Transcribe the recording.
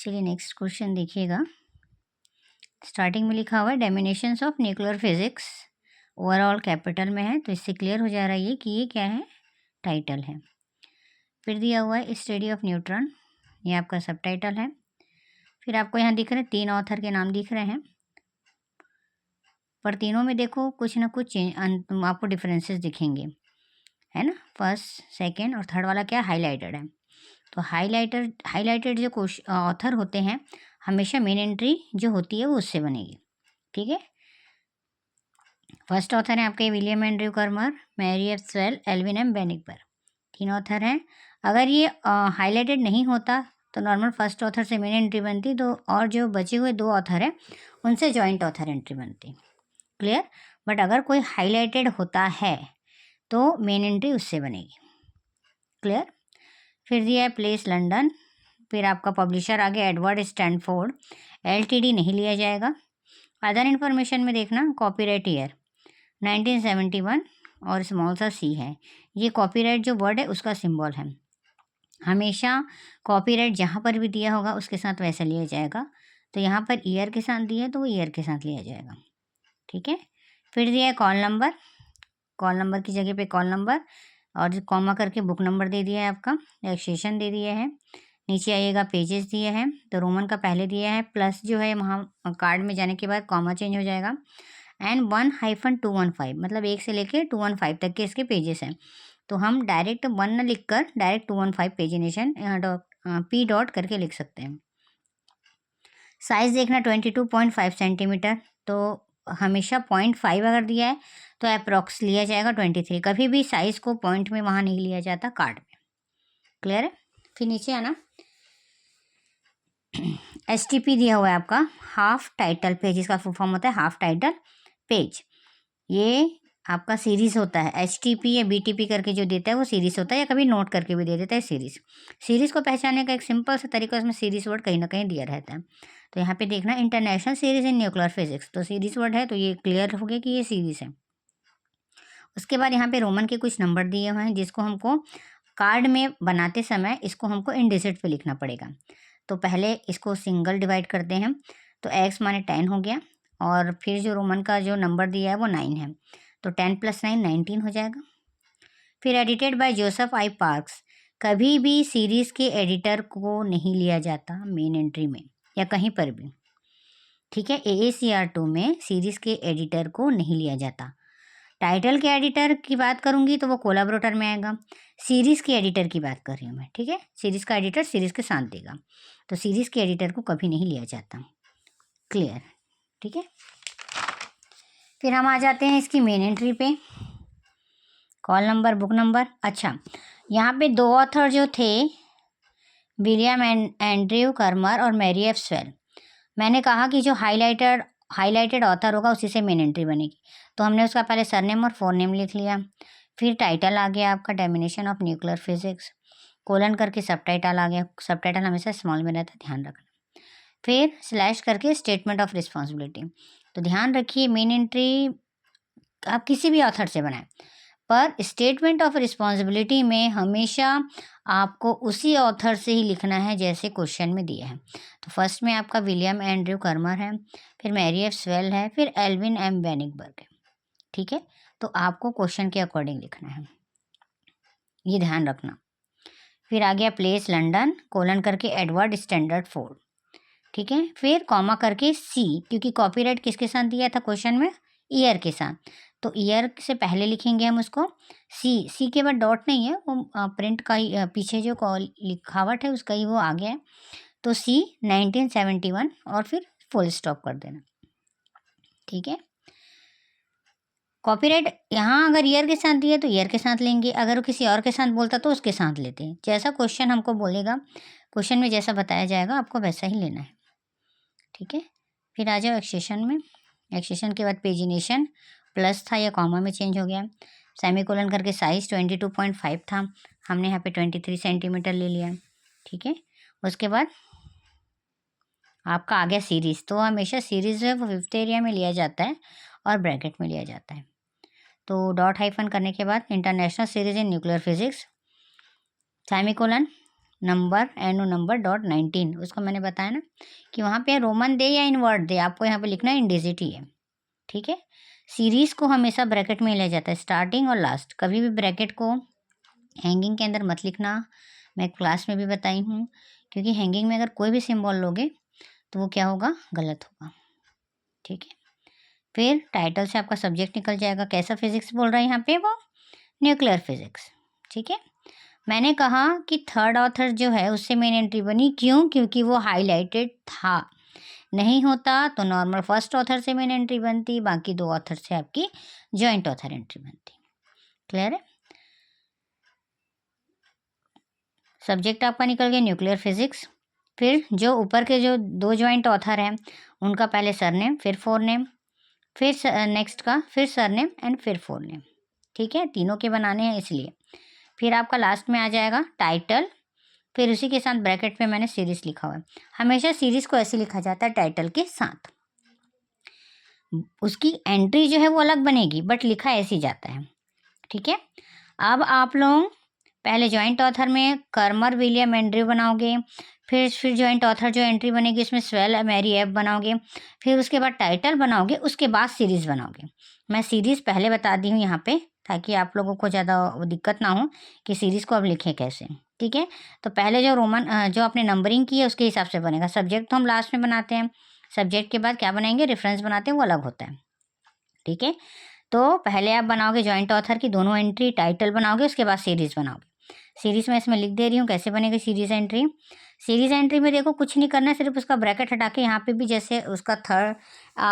चलिए next question देखिएगा। Starting में लिखा हुआ है dimensions of nuclear physics, overall capital में है, तो इससे क्लियर हो जा रहा है कि ये क्या है, टाइटल है। फिर दिया हुआ है स्टडी ऑफ न्यूट्रॉन, ये आपका सब टाइटल है। फिर आपको यहाँ दिख रहे हैं 3 ऑथर के नाम दिख रहे हैं, पर तीनों में देखो कुछ ना कुछ आपको डिफरेंसेस दिखेंगे, है ना। फर्स्ट, सेकेंड और थर्ड वाला क्या हाईलाइटेड है। तो हाईलाइटेड जो ऑथर होते हैं हमेशा मेन एंट्री जो होती है वो उससे बनेगी, ठीक है। फर्स्ट ऑथर है आपके William Andrew Kramer, Mary F Swell, Alvin M Benigbar, 3 author हैं। अगर ये हाईलाइटेड नहीं होता तो नॉर्मल फर्स्ट ऑथर से मेन एंट्री बनती, तो और जो बचे हुए 2 ऑथर हैं उनसे जॉइंट ऑथर एंट्री बनती, क्लियर। बट अगर कोई हाईलाइटेड होता है तो मेन एंट्री उससे बनेगी, क्लियर। फिर दिया है प्लेस लंदन, फिर आपका पब्लिशर आगे एडवर्ड स्टैनफोर्ड, एलटीडी नहीं लिया जाएगा। अदर इन्फॉर्मेशन में देखना कॉपीराइट ईयर 1971 और स्मॉल सा सी है, ये कॉपीराइट जो वर्ड है उसका सिंबल है। हमेशा कॉपीराइट जहाँ पर भी दिया होगा उसके साथ वैसा लिया जाएगा, तो यहाँ पर ईयर के साथ दिया है तो वो ईयर के साथ लिया जाएगा, ठीक है। फिर दिया है कॉल नंबर की जगह पे कॉल नंबर और कॉमा करके बुक नंबर दे दिया है आपका, एक्सेशन दे दिया है। नीचे आइएगा पेजेस दिए हैं, तो रोमन का पहले दिया है, प्लस जो है वहाँ कार्ड में जाने के बाद कॉमा चेंज हो जाएगा। एंड 1-215 मतलब 1 से लेके 215 तक के इसके पेजेस हैं, तो हम डायरेक्ट 1 न लिख कर डायरेक्ट 215 पेजिनेशन पी डॉट करके लिख सकते हैं। साइज़ देखना 22.5 सेंटीमीटर, तो हमेशा 0.5 अगर दिया है तो अप्रॉक्स लिया जाएगा 23, कभी भी साइज़ को पॉइंट में वहाँ नहीं लिया जाता कार्ड में, क्लियर है। फिर नीचे आना STP दिया हुआ है आपका हाफ टाइटल पेज, इसका फुल फॉर्म होता है हाफ टाइटल पेज। ये आपका सीरीज़ होता है, HTP या BTP करके जो देता है वो सीरीज़ होता है, या कभी नोट करके भी दे देता है सीरीज़ को पहचानने का एक सिंपल सा तरीका उसमें सीरीज़ वर्ड कहीं ना कहीं दिया रहता है। तो यहाँ पे देखना international series in nuclear physics, तो सीरीज़ वर्ड है तो ये क्लियर हो गया कि ये सीरीज़ है। उसके बाद यहाँ पे रोमन के कुछ नंबर दिए हुए हैं जिसको हमको कार्ड में बनाते समय इसको हमको इंडिजिट पे लिखना पड़ेगा। तो पहले इसको सिंगल डिवाइड करते हैं, तो x माने 10 हो गया, और फिर जो रोमन का जो नंबर दिया है वो 9 है, तो 10 + 9 19 हो जाएगा। फिर edited by Joseph I parks, कभी भी सीरीज़ के एडिटर को नहीं लिया जाता मेन एंट्री में या कहीं पर भी, ठीक है। AACR2 में सीरीज़ के एडिटर को नहीं लिया जाता। टाइटल के एडिटर की बात करूंगी तो वो कोलाबोरेटर में आएगा, सीरीज़ के एडिटर की बात कर रही हूँ मैं, ठीक है। सीरीज़ का एडिटर सीरीज़ के साथ देगा, तो सीरीज़ के एडिटर को कभी नहीं लिया जाता, क्लियर, ठीक है। फिर हम आ जाते हैं इसकी मेन एंट्री पे, कॉल नंबर बुक नंबर। अच्छा, यहाँ पे 2 ऑथर जो थे विलियम एंड्रयू कर्मर और मैरी एफ स्वेल, मैंने कहा कि जो हाईलाइटेड ऑथर होगा उसी से मेन एंट्री बनेगी, तो हमने उसका पहले सरनेम और फोरनेम लिख लिया। फिर टाइटल आ गया आपका damnation of nuclear physics, colon करके सब टाइटल आ गया, सब टाइटल हमेशा स्मॉल में रहता है, ध्यान रखना। फिर स्लैश करके स्टेटमेंट ऑफ रिस्पॉन्सिबिलिटी, तो ध्यान रखिए मेन एंट्री आप किसी भी ऑथर से बनाएं, पर स्टेटमेंट ऑफ रिस्पॉन्सिबिलिटी में हमेशा आपको उसी ऑथर से ही लिखना है जैसे क्वेश्चन में दिया है। तो फर्स्ट में आपका विलियम एंड्रयू कर्मर है, फिर मैरी एफ स्वेल है, फिर एल्विन एम बेनिगबर्ग है, ठीक है। तो आपको क्वेश्चन के अकॉर्डिंग लिखना है, ये ध्यान रखना। फिर आ गया प्लेस लंदन, कोलन करके एडवर्ड स्टैनफोर्ड, ठीक है। फिर कॉमा करके सी, क्योंकि कॉपीराइट किसके साथ दिया था क्वेश्चन में, ईयर के साथ, तो ईयर से पहले लिखेंगे हम उसको सी के बाद डॉट नहीं है, वो प्रिंट का ही पीछे जो लिखावट है उसका ही वो आ गया है, तो सी 1971 और फिर फुल स्टॉप कर देना, ठीक है। कॉपीराइट यहाँ अगर ईयर के साथ दिया तो ईयर के साथ लेंगे, अगर वो किसी और के साथ बोलता तो उसके साथ लेते हैं, जैसा क्वेश्चन हमको बोलेगा, क्वेश्चन में जैसा बताया जाएगा आपको वैसा ही लेना है, ठीक है। फिर आ जाओ एक्सेशन में, एक्सेशन के बाद पेजिनेशन प्लस था या कॉमा में चेंज हो गया, सेमीकोलन करके साइज 22.5 था, हमने यहाँ पे 23 सेंटीमीटर ले लिया, ठीक है। उसके बाद आपका आ गया सीरीज़, तो हमेशा सीरीज़ जो है वो 5th एरिया में लिया जाता है और ब्रैकेट में लिया जाता है, तो डॉट हाइफन करने के बाद international series in nuclear physics, semicolon number NO number .19, उसको मैंने बताया ना कि वहाँ पे रोमन दे या इनवर्ट दे, आपको यहाँ पे लिखना इंडिजिट ही है, ठीक है। सीरीज़ को हमेशा ब्रैकेट में लिया जाता है, स्टार्टिंग और लास्ट, कभी भी ब्रैकेट को हैंगिंग के अंदर मत लिखना। मैं क्लास में भी बताई हूँ, क्योंकि हैंगिंग में अगर कोई भी सिंबल लोगे तो वो क्या होगा, गलत होगा, ठीक है। फिर टाइटल से आपका सब्जेक्ट निकल जाएगा। कैसा फिजिक्स बोल रहा है यहाँ पे, वो न्यूक्लियर फिजिक्स, ठीक है। मैंने कहा कि थर्ड ऑथर जो है उससे मेन एंट्री बनी, क्यों, क्योंकि वो हाईलाइटेड था, नहीं होता तो नॉर्मल फर्स्ट ऑथर से मेन एंट्री बनती, बाकी 2 ऑथर से आपकी जॉइंट ऑथर एंट्री बनती। क्लियर है। सब्जेक्ट आपका निकल गया न्यूक्लियर फिजिक्स। फिर जो ऊपर के जो 2 जॉइंट ऑथर हैं उनका पहले सरनेम फिर फोरनेम, फिर नेक्स्ट का फिर सरनेम एंड फिर फोरनेम, ठीक है, तीनों के बनाने हैं इसलिए। फिर आपका लास्ट में आ जाएगा टाइटल, फिर उसी के साथ ब्रैकेट में मैंने सीरीज़ लिखा हुआ है। हमेशा सीरीज़ को ऐसे लिखा जाता है टाइटल के साथ, उसकी एंट्री जो है वो अलग बनेगी बट लिखा ऐसे ही जाता है, ठीक है। अब आप लोग पहले जॉइंट ऑथर में कर्मर विलियम एंड्रयू बनाओगे, फिर जॉइंट ऑथर जो एंट्री बनेगी उसमें स्वेल मैरी एफ बनाओगे, फिर उसके बाद टाइटल बनाओगे, उसके बाद सीरीज़ बनाओगे। मैं सीरीज़ पहले बता दी हूँ यहाँ पे, ताकि आप लोगों को ज़्यादा दिक्कत ना हो कि सीरीज़ को अब लिखें कैसे, ठीक है। तो पहले जो जो आपने नंबरिंग की है उसके हिसाब से बनेगा। सब्जेक्ट तो हम लास्ट में बनाते हैं, सब्जेक्ट के बाद क्या बनाएंगे, रेफरेंस बनाते हैं, वो अलग होता है, ठीक है। तो पहले आप बनाओगे जॉइंट ऑथर की दोनों एंट्री, टाइटल बनाओगे, उसके बाद सीरीज़ बनाओगे। सीरीज़ में इसमें लिख दे रही हूँ कैसे बनेगी सीरीज़ एंट्री। सीरीज़ एंट्री में देखो कुछ नहीं करना है, सिर्फ उसका ब्रैकेट हटा के यहाँ पे भी जैसे उसका थर्ड